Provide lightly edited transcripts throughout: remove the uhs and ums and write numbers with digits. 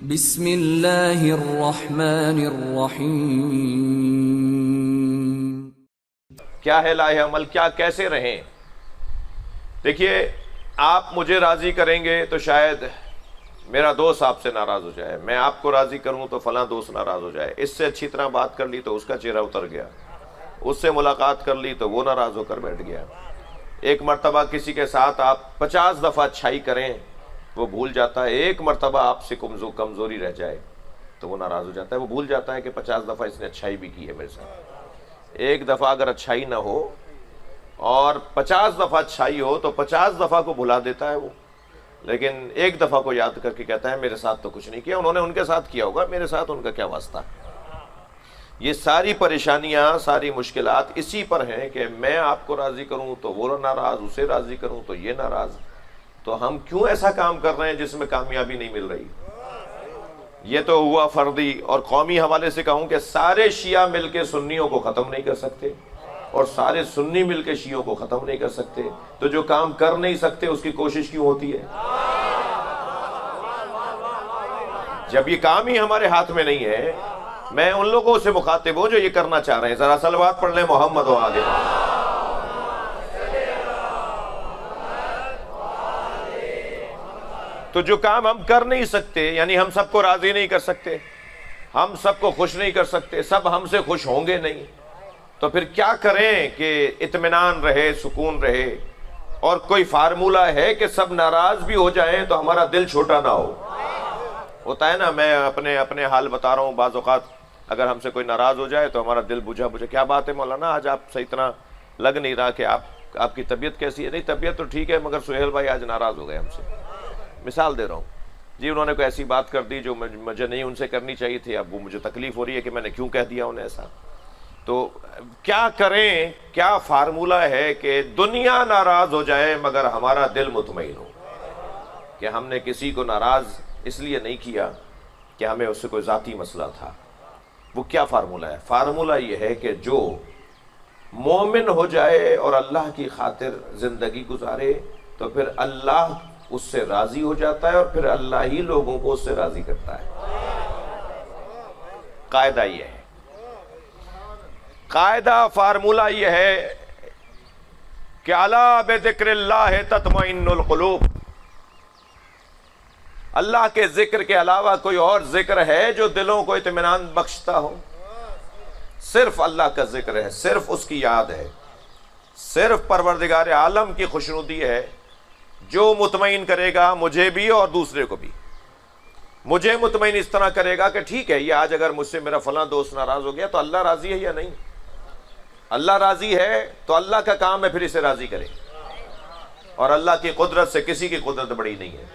بسم اللہ الرحمن الرحیم۔ کیا ہے لاہ عمل، کیا کیسے رہیں؟ دیکھیے، آپ مجھے راضی کریں گے تو شاید میرا دوست آپ سے ناراض ہو جائے، میں آپ کو راضی کروں تو فلاں دوست ناراض ہو جائے، اس سے اچھی طرح بات کر لی تو اس کا چہرہ اتر گیا، اس سے ملاقات کر لی تو وہ ناراض ہو کر بیٹھ گیا۔ ایک مرتبہ کسی کے ساتھ آپ 50 دفعہ اچھائی کریں وہ بھول جاتا ہے، ایک مرتبہ آپ سے کمزوری رہ جائے تو وہ ناراض ہو جاتا ہے، وہ بھول جاتا ہے کہ 50 دفعہ اس نے اچھائی بھی کی ہے میرے ساتھ۔ ایک دفعہ اگر اچھائی نہ ہو اور 50 دفعہ اچھائی ہو تو 50 دفعہ کو بھلا دیتا ہے وہ، لیکن ایک دفعہ کو یاد کر کے کہتا ہے میرے ساتھ تو کچھ نہیں کیا، انہوں نے ان کے ساتھ کیا ہوگا، میرے ساتھ ان کا کیا واسطہ۔ یہ ساری پریشانیاں، ساری مشکلات اسی پر ہیں کہ میں آپ کو راضی کروں تو وہ ناراض، اسے راضی کروں تو یہ ناراض۔ تو ہم کیوں ایسا کام کر رہے ہیں جس میں کامیابی نہیں مل رہی؟ یہ تو ہوا فردی اور قومی حوالے سے کہوں کہ سارے شیعہ مل کے سنیوں کو ختم نہیں کر سکتے اور سارے سنی مل کے شیعوں کو ختم نہیں کر سکتے، تو جو کام کر نہیں سکتے اس کی کوشش کیوں ہوتی ہے؟ جب یہ کام ہی ہمارے ہاتھ میں نہیں ہے، میں ان لوگوں سے مخاطب ہوں جو یہ کرنا چاہ رہے ہیں۔ ذرا صلوات پڑھ لیں محمد و آلہ۔ تو جو کام ہم کر نہیں سکتے، یعنی ہم سب کو راضی نہیں کر سکتے، ہم سب کو خوش نہیں کر سکتے، سب ہم سے خوش ہوں گے نہیں، تو پھر کیا کریں کہ اطمینان رہے، سکون رہے؟ اور کوئی فارمولہ ہے کہ سب ناراض بھی ہو جائیں تو ہمارا دل چھوٹا نہ ہو؟ ہوتا ہے نا، میں اپنے حال بتا رہا ہوں، بعض اوقات اگر ہم سے کوئی ناراض ہو جائے تو ہمارا دل بجھا کیا بات ہے مولانا، آج آپ سے اتنا لگ نہیں رہا کہ آپ کی طبیعت کیسی ہے؟ نہیں، طبیعت تو ٹھیک ہے مگر سہیل بھائی آج ناراض ہو گئے ہم سے۔ مثال دے رہا ہوں جی، انہوں نے کوئی ایسی بات کر دی جو مجھے نہیں ان سے کرنی چاہیے تھی، اب وہ مجھے تکلیف ہو رہی ہے کہ میں نے کیوں کہہ دیا انہیں ایسا۔ تو کیا کریں، کیا فارمولہ ہے کہ دنیا ناراض ہو جائے مگر ہمارا دل مطمئن ہو کہ ہم نے کسی کو ناراض اس لیے نہیں کیا کہ ہمیں اس سے کوئی ذاتی مسئلہ تھا؟ وہ کیا فارمولہ ہے؟ فارمولہ یہ ہے کہ جو مومن ہو جائے اور اللہ کی خاطر زندگی گزارے تو پھر اللہ اس سے راضی ہو جاتا ہے اور پھر اللہ ہی لوگوں کو اس سے راضی کرتا ہے۔ قاعدہ یہ ہے، قاعدہ فارمولہ یہ ہے کہ الا بذکر اللہ تطمئن القلوب۔ اللہ کے ذکر کے علاوہ کوئی اور ذکر ہے جو دلوں کو اطمینان بخشتا ہو؟ صرف اللہ کا ذکر ہے، صرف اس کی یاد ہے، صرف پروردگار عالم کی خوشنودی ہے جو مطمئن کرے گا مجھے بھی اور دوسرے کو بھی۔ مجھے مطمئن اس طرح کرے گا کہ ٹھیک ہے، یہ آج اگر مجھ سے میرا فلاں دوست ناراض ہو گیا تو اللہ راضی ہے یا نہیں؟ اللہ راضی ہے تو اللہ کا کام ہے پھر اسے راضی کرے، اور اللہ کی قدرت سے کسی کی قدرت بڑی نہیں ہے۔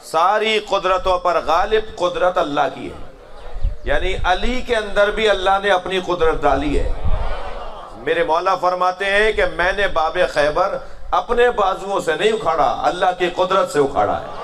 ساری قدرتوں پر غالب قدرت اللہ کی ہے، یعنی علی کے اندر بھی اللہ نے اپنی قدرت ڈالی ہے۔ میرے مولا فرماتے ہیں کہ میں نے باب خیبر اپنے بازوؤں سے نہیں اکھاڑا، اللہ کی قدرت سے اکھاڑا ہے۔